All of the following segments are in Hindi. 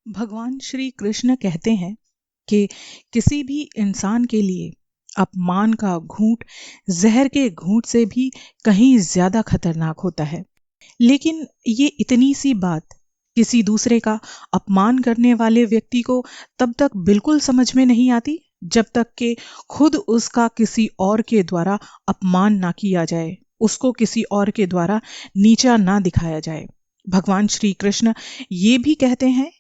भगवान श्री कृष्ण कहते हैं कि किसी भी इंसान के लिए अपमान का घूंट जहर के घूंट से भी कहीं ज्यादा खतरनाक होता है। लेकिन ये इतनी सी बात किसी दूसरे का अपमान करने वाले व्यक्ति को तब तक बिल्कुल समझ में नहीं आती जब तक कि खुद उसका किसी और के द्वारा अपमान ना किया जाए, उसको किसी और के द्वारा नीचा ना दिखाया जाए। भगवान श्री कृष्ण ये भी कहते हैं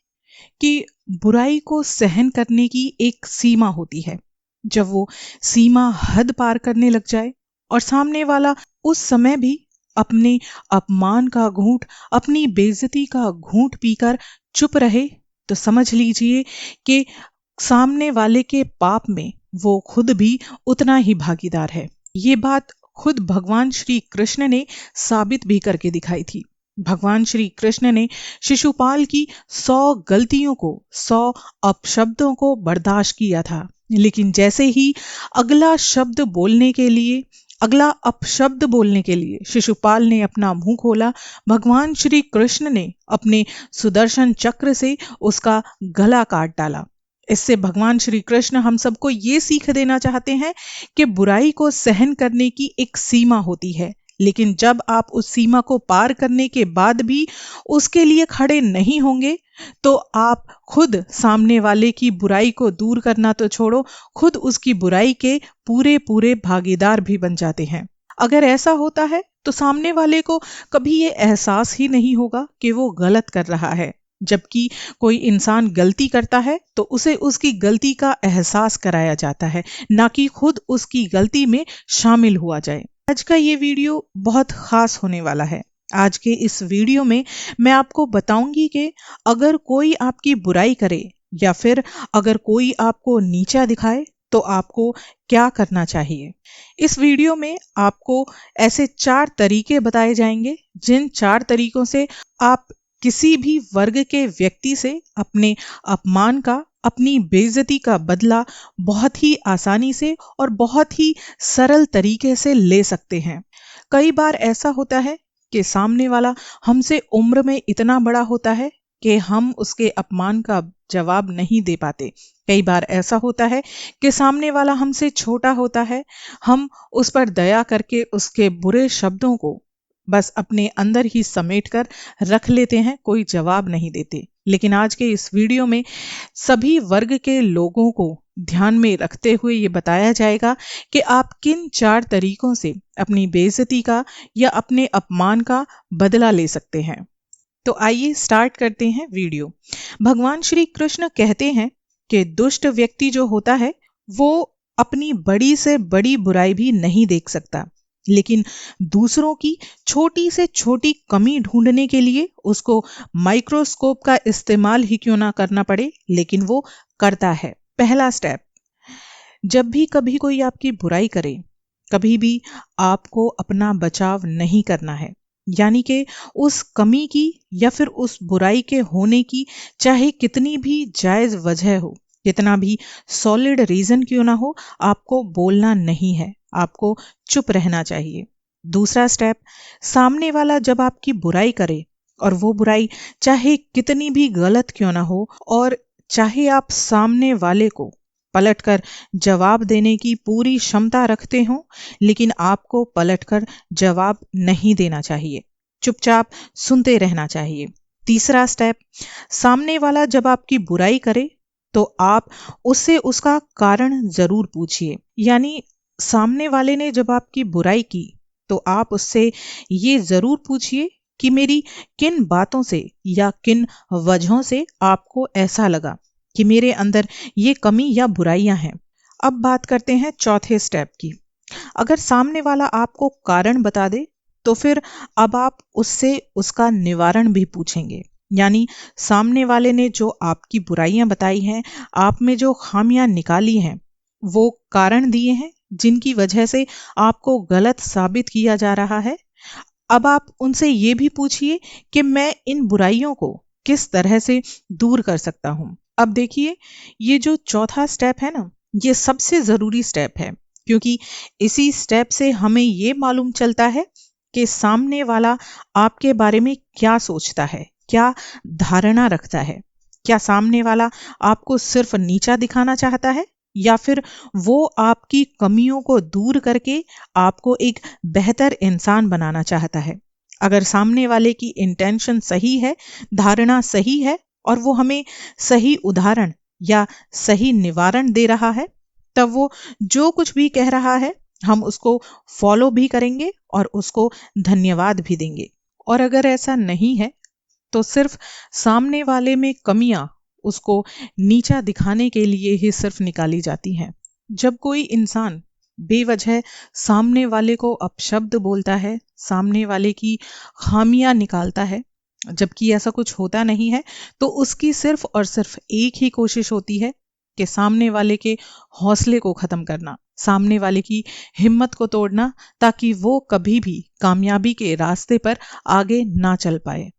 कि बुराई को सहन करने की एक सीमा होती है। जब वो सीमा हद पार करने लग जाए और सामने वाला उस समय भी अपने अपमान का घूंट, अपनी बेइज्जती का घूंट पीकर चुप रहे, तो समझ लीजिए कि सामने वाले के पाप में वो खुद भी उतना ही भागीदार है। ये बात खुद भगवान श्री कृष्ण ने साबित भी करके दिखाई थी। भगवान श्री कृष्ण ने शिशुपाल की 100 गलतियों को, 100 अपशब्दों को बर्दाश्त किया था, लेकिन जैसे ही अगला अपशब्द बोलने के लिए शिशुपाल ने अपना मुंह खोला, भगवान श्री कृष्ण ने अपने सुदर्शन चक्र से उसका गला काट डाला। इससे भगवान श्री कृष्ण हम सबको ये सीख देना चाहते हैं कि बुराई को सहन करने की एक सीमा होती है, लेकिन जब आप उस सीमा को पार करने के बाद भी उसके लिए खड़े नहीं होंगे तो आप खुद सामने वाले की बुराई को दूर करना तो छोड़ो, खुद उसकी बुराई के पूरे भागीदार भी बन जाते हैं। अगर ऐसा होता है तो सामने वाले को कभी ये एहसास ही नहीं होगा कि वो गलत कर रहा है। जबकि कोई इंसान गलती करता है तो उसे उसकी गलती का एहसास कराया जाता है, ना कि खुद उसकी गलती में शामिल हुआ जाए। आज का ये वीडियो बहुत खास होने वाला है। आज के इस वीडियो में मैं आपको बताऊंगी कि अगर कोई आपकी बुराई करे या फिर अगर कोई आपको नीचा दिखाए तो आपको क्या करना चाहिए। इस वीडियो में आपको ऐसे 4 तरीके बताए जाएंगे जिन 4 तरीकों से आप किसी भी वर्ग के व्यक्ति से अपने अपमान का, अपनी बेइज्जती का बदला बहुत ही आसानी से और बहुत ही सरल तरीके से ले सकते हैं। कई बार ऐसा होता है कि सामने वाला हमसे उम्र में इतना बड़ा होता है कि हम उसके अपमान का जवाब नहीं दे पाते। कई बार ऐसा होता है कि सामने वाला हमसे छोटा होता है, हम उस पर दया करके उसके बुरे शब्दों को बस अपने अंदर ही समेट कर रख लेते हैं, कोई जवाब नहीं देते। लेकिन आज के इस वीडियो में सभी वर्ग के लोगों को ध्यान में रखते हुए ये बताया जाएगा कि आप किन 4 तरीकों से अपनी बेइज्जती का या अपने अपमान का बदला ले सकते हैं। तो आइए स्टार्ट करते हैं वीडियो। भगवान श्री कृष्ण कहते हैं कि दुष्ट व्यक्ति जो होता है वो अपनी बड़ी से बड़ी बुराई भी नहीं देख सकता, लेकिन दूसरों की छोटी से छोटी कमी ढूंढने के लिए उसको माइक्रोस्कोप का इस्तेमाल ही क्यों ना करना पड़े, लेकिन वो करता है। पहला स्टेप, जब भी कभी कोई आपकी बुराई करे, कभी भी आपको अपना बचाव नहीं करना है। यानी कि उस कमी की या फिर उस बुराई के होने की चाहे कितनी भी जायज वजह हो, कितना भी सॉलिड रीजन क्यों ना हो, आपको बोलना नहीं है, आपको चुप रहना चाहिए। दूसरा स्टेप, सामने वाला जब आपकी बुराई करे और वो बुराई चाहे कितनी भी गलत क्यों ना हो और चाहे आप सामने वाले को पलटकर जवाब देने की पूरी क्षमता रखते हो, लेकिन आपको पलटकर जवाब नहीं देना चाहिए, चुपचाप सुनते रहना चाहिए। तीसरा स्टेप, सामने वाला जब आपकी बुराई करे तो आप उससे उसका कारण जरूर पूछिए। यानी सामने वाले ने जब आपकी बुराई की तो आप उससे ये जरूर पूछिए कि मेरी किन बातों से या किन वजहों से आपको ऐसा लगा कि मेरे अंदर ये कमी या बुराइयां हैं। अब बात करते हैं चौथे स्टेप की। अगर सामने वाला आपको कारण बता दे तो फिर अब आप उससे उसका निवारण भी पूछेंगे। यानी सामने वाले ने जो आपकी बुराइयां बताई हैं, आप में जो खामियां निकाली हैं, वो कारण दिए हैं जिनकी वजह से आपको गलत साबित किया जा रहा है। अब आप उनसे ये भी पूछिए कि मैं इन बुराइयों को किस तरह से दूर कर सकता हूं। अब देखिए, ये जो चौथा स्टेप है ना, ये सबसे जरूरी स्टेप है, क्योंकि इसी स्टेप से हमें ये मालूम चलता है कि सामने वाला आपके बारे में क्या सोचता है, क्या धारणा रखता है। क्या सामने वाला आपको सिर्फ नीचा दिखाना चाहता है, या फिर वो आपकी कमियों को दूर करके आपको एक बेहतर इंसान बनाना चाहता है? अगर सामने वाले की इंटेंशन सही है, धारणा सही है, और वो हमें सही उदाहरण या सही निवारण दे रहा है, तब वो जो कुछ भी कह रहा है हम उसको फॉलो भी करेंगे और उसको धन्यवाद भी देंगे। और अगर ऐसा नहीं है तो सिर्फ सामने वाले में कमियां उसको नीचा दिखाने के लिए ही सिर्फ निकाली जाती हैं। जब कोई इंसान बेवजह सामने वाले को अपशब्द बोलता है, सामने वाले की खामियां निकालता है, जबकि ऐसा कुछ होता नहीं है, तो उसकी सिर्फ और सिर्फ एक ही कोशिश होती है कि सामने वाले के हौसले को खत्म करना, सामने वाले की हिम्मत को तोड़ना, ताकि वो कभी भी कामयाबी के रास्ते पर आगे ना चल पाए।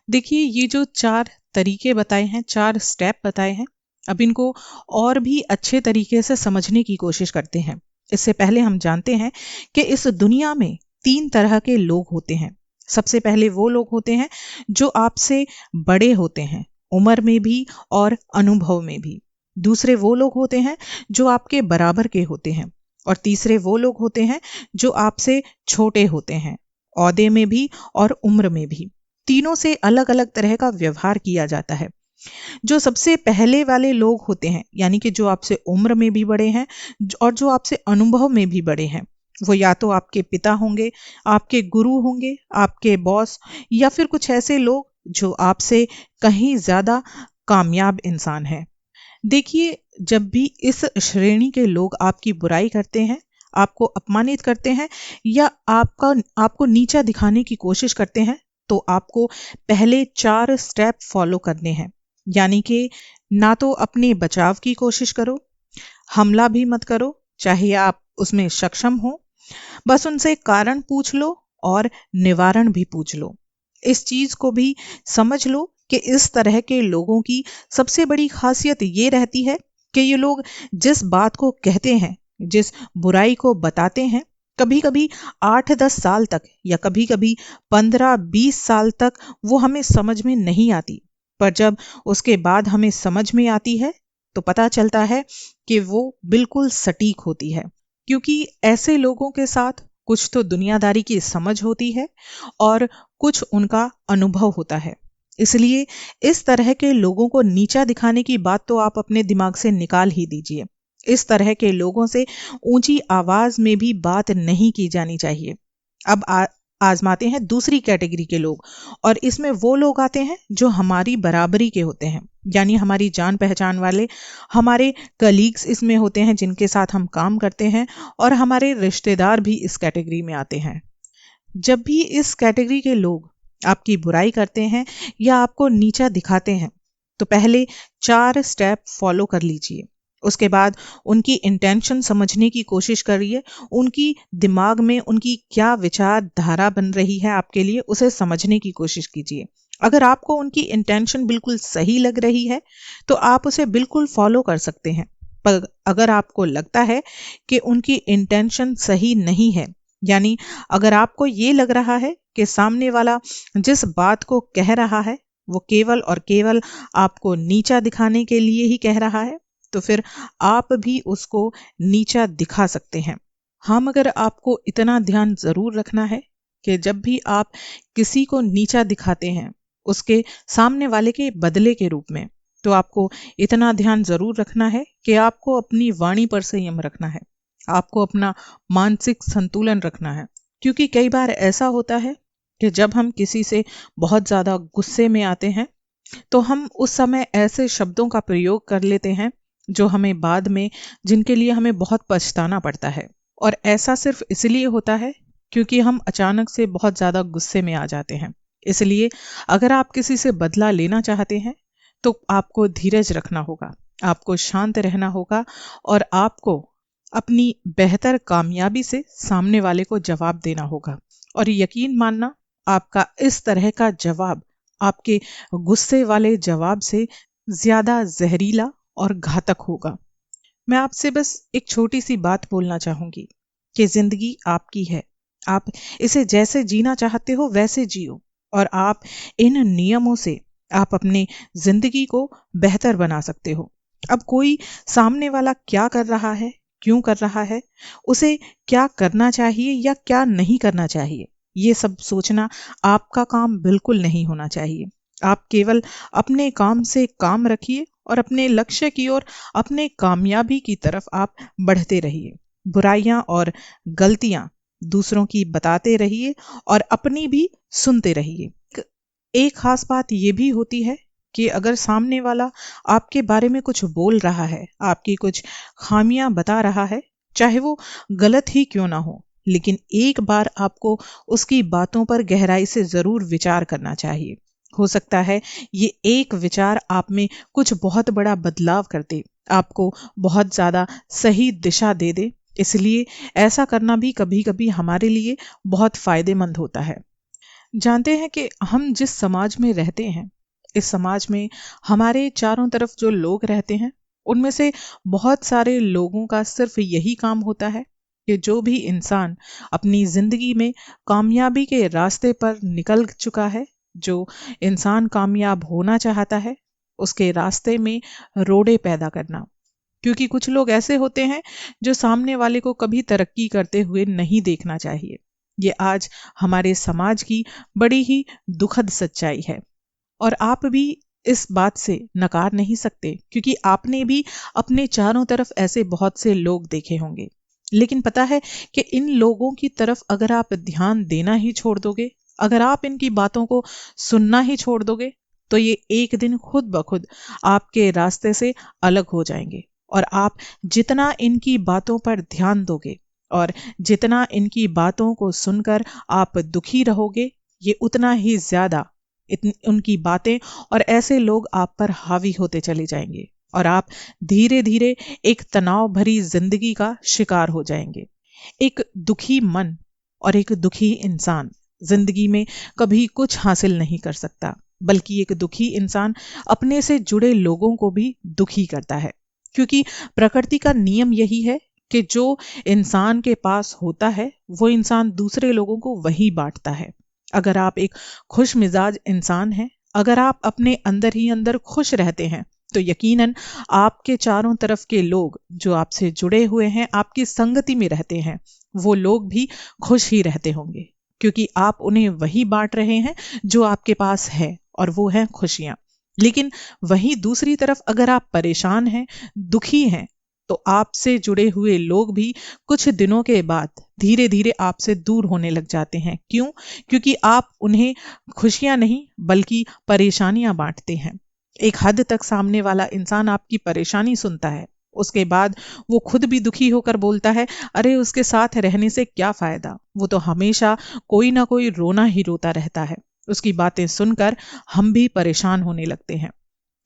देखिए, ये जो 4 तरीके बताए हैं, 4 स्टेप बताए हैं, अब इनको और भी अच्छे तरीके से समझने की कोशिश करते हैं। इससे पहले हम जानते हैं कि इस दुनिया में 3 तरह के लोग होते हैं। सबसे पहले वो लोग होते हैं जो आपसे बड़े होते हैं, उम्र में भी और अनुभव में भी। दूसरे वो लोग होते हैं जो आपके बराबर के होते हैं, और तीसरे वो लोग होते हैं जो आपसे छोटे होते हैं, ओहदे में भी और उम्र में भी। तीनों से अलग अलग तरह का व्यवहार किया जाता है। जो सबसे पहले वाले लोग होते हैं, यानी कि जो आपसे उम्र में भी बड़े हैं और जो आपसे अनुभव में भी बड़े हैं, वो या तो आपके पिता होंगे, आपके गुरु होंगे, आपके बॉस, या फिर कुछ ऐसे लोग जो आपसे कहीं ज्यादा कामयाब इंसान हैं। देखिए, जब भी इस श्रेणी के लोग आपकी बुराई करते हैं, आपको अपमानित करते हैं, या आपको नीचा दिखाने की कोशिश करते हैं, तो आपको पहले 4 स्टेप फॉलो करने हैं। यानी कि ना तो अपने बचाव की कोशिश करो, हमला भी मत करो चाहे आप उसमें सक्षम हो, बस उनसे कारण पूछ लो और निवारण भी पूछ लो। इस चीज को भी समझ लो कि इस तरह के लोगों की सबसे बड़ी खासियत ये रहती है कि ये लोग जिस बात को कहते हैं, जिस बुराई को बताते हैं, कभी कभी 8-10 साल तक या कभी कभी 15-20 साल तक वो हमें समझ में नहीं आती, पर जब उसके बाद हमें समझ में आती है तो पता चलता है कि वो बिल्कुल सटीक होती है। क्योंकि ऐसे लोगों के साथ कुछ तो दुनियादारी की समझ होती है और कुछ उनका अनुभव होता है। इसलिए इस तरह के लोगों को नीचा दिखाने की बात तो आप अपने दिमाग से निकाल ही दीजिए। इस तरह के लोगों से ऊंची आवाज में भी बात नहीं की जानी चाहिए। अब आजमाते हैं दूसरी कैटेगरी के लोग, और इसमें वो लोग आते हैं जो हमारी बराबरी के होते हैं, यानी हमारी जान पहचान वाले, हमारे कलीग्स इसमें होते हैं जिनके साथ हम काम करते हैं, और हमारे रिश्तेदार भी इस कैटेगरी में आते हैं। जब भी इस कैटेगरी के लोग आपकी बुराई करते हैं या आपको नीचा दिखाते हैं, तो पहले 4 स्टेप फॉलो कर लीजिए। उसके बाद उनकी इंटेंशन समझने की कोशिश करिए, उनकी दिमाग में उनकी क्या विचारधारा बन रही है आपके लिए, उसे समझने की कोशिश कीजिए। अगर आपको उनकी इंटेंशन बिल्कुल सही लग रही है तो आप उसे बिल्कुल फॉलो कर सकते हैं, पर अगर आपको लगता है कि उनकी इंटेंशन सही नहीं है, यानी अगर आपको ये लग रहा है कि सामने वाला जिस बात को कह रहा है वो केवल और केवल आपको नीचा दिखाने के लिए ही कह रहा है, तो फिर आप भी उसको नीचा दिखा सकते हैं। हाँ, मगर आपको इतना ध्यान जरूर रखना है कि जब भी आप किसी को नीचा दिखाते हैं उसके सामने वाले के बदले के रूप में, तो आपको इतना ध्यान जरूर रखना है कि आपको अपनी वाणी पर संयम रखना है, आपको अपना मानसिक संतुलन रखना है। क्योंकि कई बार ऐसा होता है कि जब हम किसी से बहुत ज्यादा गुस्से में आते हैं तो हम उस समय ऐसे शब्दों का प्रयोग कर लेते हैं जो हमें बाद में, जिनके लिए हमें बहुत पछताना पड़ता है। और ऐसा सिर्फ इसलिए होता है क्योंकि हम अचानक से बहुत ज्यादा गुस्से में आ जाते हैं। इसलिए अगर आप किसी से बदला लेना चाहते हैं तो आपको धीरज रखना होगा, आपको शांत रहना होगा, और आपको अपनी बेहतर कामयाबी से सामने वाले को जवाब देना होगा। और यकीन मानना, आपका इस तरह का जवाब आपके गुस्से वाले जवाब से ज्यादा जहरीला और घातक होगा। मैं आपसे बस एक छोटी सी बात बोलना चाहूंगी कि जिंदगी आपकी है, आप इसे जैसे जीना चाहते हो वैसे जियो, और आप इन नियमों से आप अपनी जिंदगी को बेहतर बना सकते हो। अब कोई सामने वाला क्या कर रहा है, क्यों कर रहा है, उसे क्या करना चाहिए या क्या नहीं करना चाहिए, ये सब सोचना आपका काम बिल्कुल नहीं होना चाहिए। आप केवल अपने काम से काम रखिए और अपने लक्ष्य की ओर, अपने कामयाबी की तरफ आप बढ़ते रहिए। बुराइयां और गलतियां दूसरों की बताते रहिए और अपनी भी सुनते रहिए। एक खास बात ये भी होती है कि अगर सामने वाला आपके बारे में कुछ बोल रहा है, आपकी कुछ खामियां बता रहा है, चाहे वो गलत ही क्यों ना हो, लेकिन एक बार आपको उसकी बातों पर गहराई से जरूर विचार करना चाहिए। हो सकता है ये एक विचार आप में कुछ बहुत बड़ा बदलाव कर दे, आपको बहुत ज्यादा सही दिशा दे दे। इसलिए ऐसा करना भी कभी कभी हमारे लिए बहुत फायदेमंद होता है। जानते हैं कि हम जिस समाज में रहते हैं, इस समाज में हमारे चारों तरफ जो लोग रहते हैं, उनमें से बहुत सारे लोगों का सिर्फ यही काम होता है कि जो भी इंसान अपनी जिंदगी में कामयाबी के रास्ते पर निकल चुका है, जो इंसान कामयाब होना चाहता है, उसके रास्ते में रोड़े पैदा करना। क्योंकि कुछ लोग ऐसे होते हैं जो सामने वाले को कभी तरक्की करते हुए नहीं देखना चाहिए। ये आज हमारे समाज की बड़ी ही दुखद सच्चाई है और आप भी इस बात से नकार नहीं सकते, क्योंकि आपने भी अपने चारों तरफ ऐसे बहुत से लोग देखे होंगे। लेकिन पता है कि इन लोगों की तरफ अगर आप ध्यान देना ही छोड़ दोगे, अगर आप इनकी बातों को सुनना ही छोड़ दोगे, तो ये एक दिन खुद ब खुद आपके रास्ते से अलग हो जाएंगे। और आप जितना इनकी बातों पर ध्यान दोगे और जितना इनकी बातों को सुनकर आप दुखी रहोगे, ये उतना ही ज्यादा उनकी बातें और ऐसे लोग आप पर हावी होते चले जाएंगे और आप धीरे धीरे एक तनाव भरी जिंदगी का शिकार हो जाएंगे। एक दुखी मन और एक दुखी इंसान जिंदगी में कभी कुछ हासिल नहीं कर सकता, बल्कि एक दुखी इंसान अपने से जुड़े लोगों को भी दुखी करता है। क्योंकि प्रकृति का नियम यही है कि जो इंसान के पास होता है वो इंसान दूसरे लोगों को वही बांटता है। अगर आप एक खुश मिजाज इंसान हैं, अगर आप अपने अंदर ही अंदर खुश रहते हैं, तो यकीनन आपके चारों तरफ के लोग जो आपसे जुड़े हुए हैं, आपकी संगति में रहते हैं, वो लोग भी खुश ही रहते होंगे, क्योंकि आप उन्हें वही बांट रहे हैं जो आपके पास है, और वो है खुशियां। लेकिन वहीं दूसरी तरफ अगर आप परेशान हैं, दुखी हैं, तो आपसे जुड़े हुए लोग भी कुछ दिनों के बाद धीरे धीरे आपसे दूर होने लग जाते हैं। क्यों? क्योंकि आप उन्हें खुशियां नहीं बल्कि परेशानियां बांटते हैं। एक हद तक सामने वाला इंसान आपकी परेशानी सुनता है, उसके बाद वो खुद भी दुखी होकर बोलता है, अरे उसके साथ रहने से क्या फायदा, वो तो हमेशा कोई ना कोई रोना ही रोता रहता है। उसकी बातें सुनकर हम भी परेशान होने लगते हैं।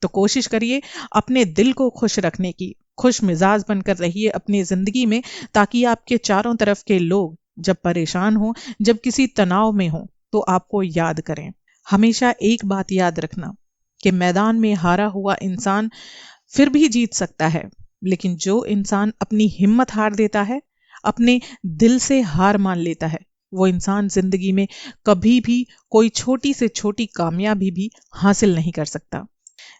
तो कोशिश करिए अपने दिल को खुश रखने की, खुश मिजाज बनकर रहिए अपनी जिंदगी में, ताकि आपके चारों तरफ के लोग जब परेशान हो, जब किसी तनाव में हो, तो आपको याद करें। हमेशा एक बात याद रखना कि मैदान में हारा हुआ इंसान फिर भी जीत सकता है, लेकिन जो इंसान अपनी हिम्मत हार देता है, अपने दिल से हार मान लेता है, वो इंसान जिंदगी में कभी भी कोई छोटी से छोटी कामयाबी भी हासिल नहीं कर सकता।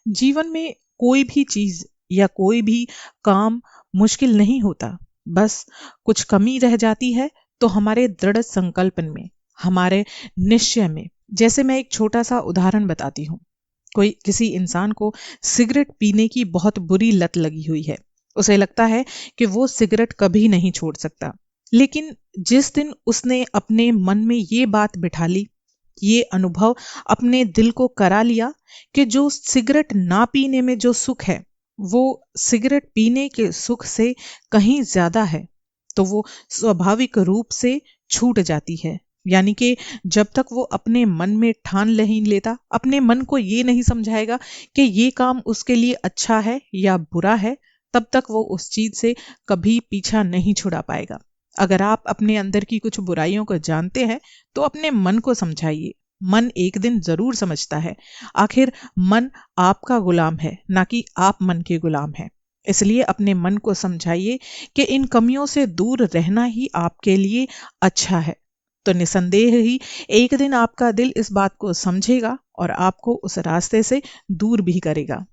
जीवन में कोई भी चीज या कोई भी काम मुश्किल नहीं होता, बस कुछ कमी रह जाती है तो हमारे दृढ़ संकल्पन में, हमारे निश्चय में। जैसे मैं एक छोटा सा उदाहरण बताती हूँ। कोई किसी इंसान को सिगरेट पीने की बहुत बुरी लत लगी हुई है, उसे लगता है कि वो सिगरेट कभी नहीं छोड़ सकता। लेकिन जिस दिन उसने अपने मन में ये बात बिठा ली, ये अनुभव अपने दिल को करा लिया कि जो सिगरेट ना पीने में जो सुख है, वो सिगरेट पीने के सुख से कहीं ज्यादा है, तो वो स्वाभाविक रूप से छूट जाती है। यानी कि जब तक वो अपने मन में ठान नहीं लेता, अपने मन को ये नहीं समझाएगा कि ये काम उसके लिए अच्छा है या बुरा है, तब तक वो उस चीज से कभी पीछा नहीं छुड़ा पाएगा। अगर आप अपने अंदर की कुछ बुराइयों को जानते हैं, तो अपने मन को समझाइए। मन एक दिन जरूर समझता है। आखिर मन आपका गुलाम है, ना कि आप मन के गुलाम हैं। इसलिए अपने मन को समझाइए कि इन कमियों से दूर रहना ही आपके लिए अच्छा है। तो निसंदेह ही एक दिन आपका दिल इस बात को समझेगा और आपको उस रास्ते से दूर भी करेगा।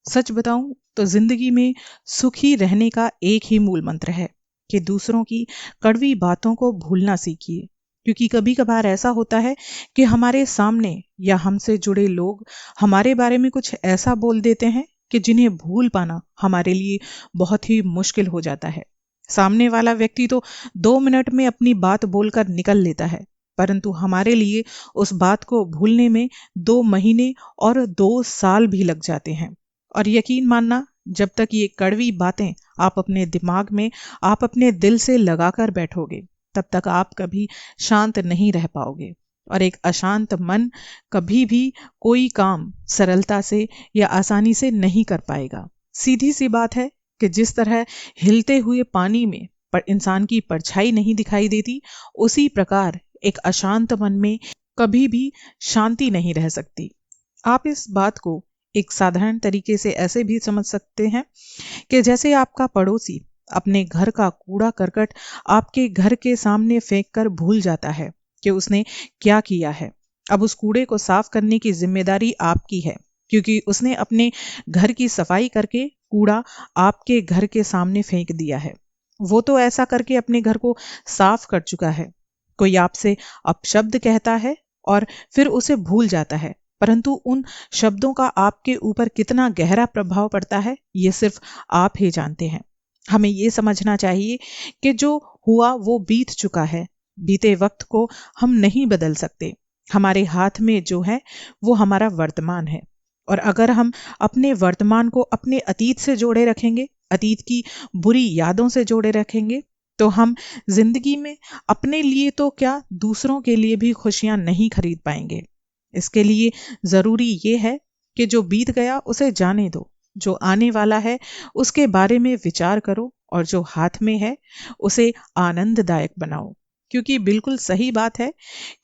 सच बताऊं तो जिंदगी में सुखी रहने का एक ही मूल मंत्र है कि दूसरों की कड़वी बातों को भूलना सीखिए। क्योंकि कभी कभार ऐसा होता है कि हमारे सामने या हमसे जुड़े लोग हमारे बारे में कुछ ऐसा बोल देते हैं कि जिन्हें भूल पाना हमारे लिए बहुत ही मुश्किल हो जाता है। सामने वाला व्यक्ति तो 2 मिनट में अपनी बात बोलकर निकल लेता है, परंतु हमारे लिए उस बात को भूलने में 2 महीने और 2 साल भी लग जाते हैं। और यकीन मानना, जब तक ये कड़वी बातें आप अपने दिमाग में, आप अपने दिल से लगाकर बैठोगे, तब तक आप कभी शांत नहीं रह पाओगे। और एक अशांत मन कभी भी कोई काम सरलता से या आसानी से नहीं कर पाएगा। सीधी सी बात है कि जिस तरह हिलते हुए पानी में पर इंसान की परछाई नहीं दिखाई देती, उसी प्रकार एक अशांत मन में कभी भी शांति नहीं रह सकती। आप इस बात को एक साधारण तरीके से ऐसे भी समझ सकते हैं कि जैसे आपका पड़ोसी अपने घर का कूड़ा करकट आपके घर के सामने फेंक कर भूल जाता है कि उसने क्या किया है। अब उस कूड़े को साफ करने की जिम्मेदारी आपकी है, क्योंकि उसने अपने घर की सफाई करके कूड़ा आपके घर के सामने फेंक दिया है। वो तो ऐसा करके अपने घर को साफ कर चुका है। कोई आपसे अपशब्द कहता है और फिर उसे भूल जाता है, परंतु उन शब्दों का आपके ऊपर कितना गहरा प्रभाव पड़ता है, ये सिर्फ आप ही जानते हैं। हमें ये समझना चाहिए कि जो हुआ वो बीत चुका है। बीते वक्त को हम नहीं बदल सकते। हमारे हाथ में जो है वो हमारा वर्तमान है। और अगर हम अपने वर्तमान को अपने अतीत से जोड़े रखेंगे, अतीत की बुरी यादों से जोड़े रखेंगे, तो हम जिंदगी में अपने लिए तो क्या, दूसरों के लिए भी खुशियां नहीं खरीद पाएंगे। इसके लिए जरूरी ये है कि जो बीत गया उसे जाने दो, जो आने वाला है उसके बारे में विचार करो, और जो हाथ में है उसे आनंददायक बनाओ। क्योंकि बिल्कुल सही बात है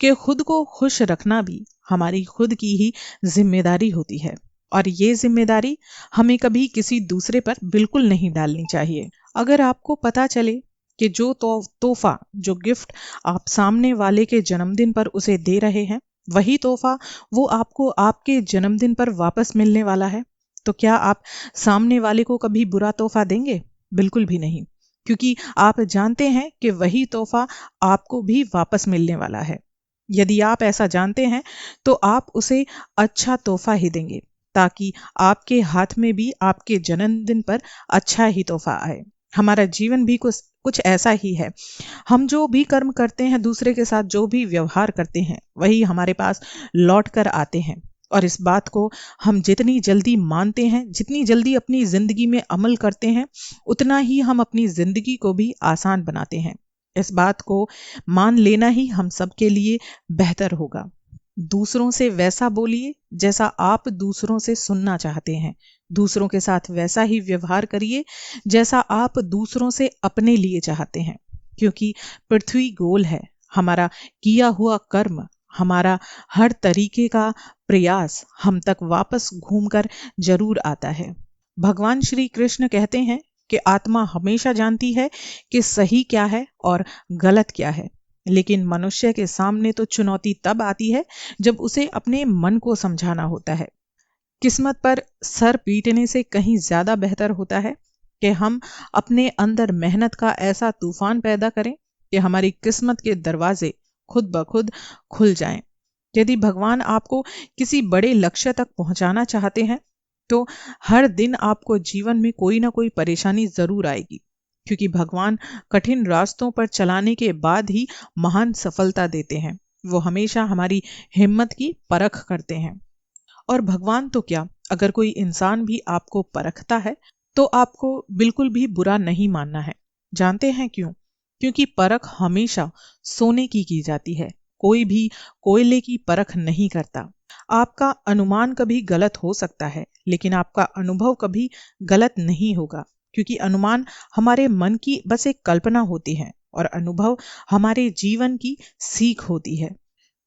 कि खुद को खुश रखना भी हमारी खुद की ही जिम्मेदारी होती है, और ये जिम्मेदारी हमें कभी किसी दूसरे पर बिल्कुल नहीं डालनी चाहिए। अगर आपको पता चले कि जो तोहफा, जो गिफ्ट आप सामने वाले के जन्मदिन पर उसे दे रहे हैं, वही तोहफा वो आपको आपके जन्मदिन पर वापस मिलने वाला है, तो क्या आप सामने वाले को कभी बुरा तोहफा देंगे? बिल्कुल भी नहीं, क्योंकि आप जानते हैं कि वही तोहफा आपको भी वापस मिलने वाला है। यदि आप ऐसा जानते हैं तो आप उसे अच्छा तोहफा ही देंगे, ताकि आपके हाथ में भी आपके जन्मदिन पर अच्छा ही तोहफा आए। हमारा जीवन भी कुछ ऐसा ही है। हम जो भी कर्म करते हैं, दूसरे के साथ जो भी व्यवहार करते हैं, वही हमारे पास लौट कर आते हैं। और इस बात को हम जितनी जल्दी मानते हैं, जितनी जल्दी अपनी जिंदगी में अमल करते हैं, उतना ही हम अपनी जिंदगी को भी आसान बनाते हैं। इस बात को मान लेना ही हम सबके लिए बेहतर होगा। दूसरों से वैसा बोलिए जैसा आप दूसरों से सुनना चाहते हैं। दूसरों के साथ वैसा ही व्यवहार करिए जैसा आप दूसरों से अपने लिए चाहते हैं। क्योंकि पृथ्वी गोल है। हमारा किया हुआ कर्म, हमारा हर तरीके का प्रयास हम तक वापस घूमकर जरूर आता है। भगवान श्री कृष्ण कहते हैं कि आत्मा हमेशा जानती है कि सही क्या है और गलत क्या है, लेकिन मनुष्य के सामने तो चुनौती तब आती है जब उसे अपने मन को समझाना होता है। किस्मत पर सर पीटने से कहीं ज्यादा बेहतर होता है कि हम अपने अंदर मेहनत का ऐसा तूफान पैदा करें कि हमारी किस्मत के दरवाजे खुद ब खुद खुल जाएं। यदि भगवान आपको किसी बड़े लक्ष्य तक पहुंचाना चाहते हैं, तो हर दिन आपको जीवन में कोई ना कोई परेशानी जरूर आएगी, क्योंकि भगवान कठिन रास्तों पर चलाने के बाद ही महान सफलता देते हैं। वो हमेशा हमारी हिम्मत की परख करते हैं। और भगवान तो क्या, अगर कोई इंसान भी आपको परखता है तो आपको बिल्कुल भी बुरा नहीं मानना है। जानते हैं क्यों? क्योंकि परख हमेशा सोने की जाती है। कोई भी कोयले की परख नहीं करता। आपका अनुमान कभी गलत हो सकता है, लेकिन आपका अनुभव कभी गलत नहीं होगा, क्योंकि अनुमान हमारे मन की बस एक कल्पना होती है और अनुभव हमारे जीवन की सीख होती है।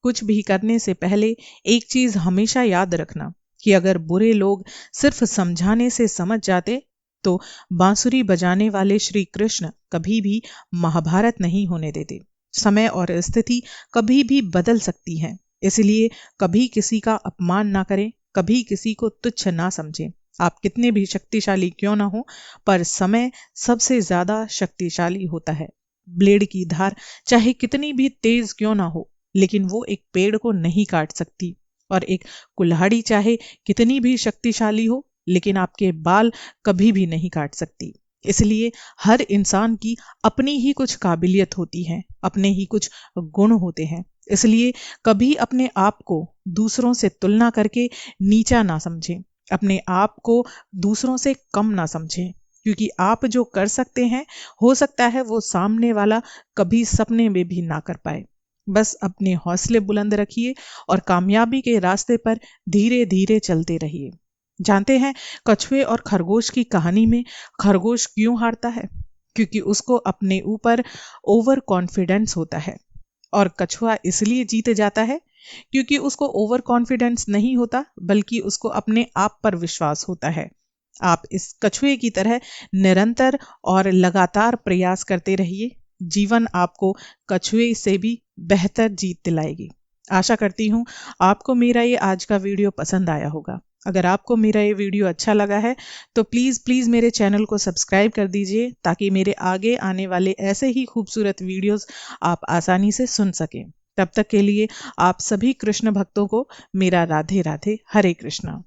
कुछ भी करने से पहले एक चीज हमेशा याद रखना कि अगर बुरे लोग सिर्फ समझाने से समझ जाते तो बांसुरी बजाने वाले श्री कृष्ण कभी भी महाभारत नहीं होने देते। समय और स्थिति कभी भी बदल सकती है, इसलिए कभी किसी का अपमान ना करें, कभी किसी को तुच्छ ना समझें। आप कितने भी शक्तिशाली क्यों ना हो, पर समय सबसे ज्यादा शक्तिशाली होता है। ब्लेड की धार चाहे कितनी भी तेज क्यों ना हो, लेकिन वो एक पेड़ को नहीं काट सकती। और एक कुल्हाड़ी चाहे कितनी भी शक्तिशाली हो, लेकिन आपके बाल कभी भी नहीं काट सकती। इसलिए हर इंसान की अपनी ही कुछ काबिलियत होती है, अपने ही कुछ गुण होते हैं। इसलिए कभी अपने आप को दूसरों से तुलना करके नीचा ना समझें, अपने आप को दूसरों से कम ना समझें, क्योंकि आप जो कर सकते हैं, हो सकता है वो सामने वाला कभी सपने में भी ना कर पाए। बस अपने हौसले बुलंद रखिए और कामयाबी के रास्ते पर धीरे धीरे चलते रहिए। जानते हैं कछुए और खरगोश की कहानी में खरगोश क्यों हारता है? क्योंकि उसको अपने ऊपर ओवर कॉन्फिडेंस होता है। और कछुआ इसलिए जीत जाता है क्योंकि उसको ओवर कॉन्फिडेंस नहीं होता, बल्कि उसको अपने आप पर विश्वास होता है। आप इस कछुए की तरह निरंतर और लगातार प्रयास करते रहिए। जीवन आपको कछुए से भी बेहतर जीत दिलाएगी। आशा करती हूँ आपको मेरा ये आज का वीडियो पसंद आया होगा। अगर आपको मेरा ये वीडियो अच्छा लगा है तो प्लीज़ मेरे चैनल को सब्सक्राइब कर दीजिए, ताकि मेरे आगे आने वाले ऐसे ही खूबसूरत वीडियोस आप आसानी से सुन सकें। तब तक के लिए आप सभी कृष्ण भक्तों को मेरा राधे राधे, हरे कृष्णा।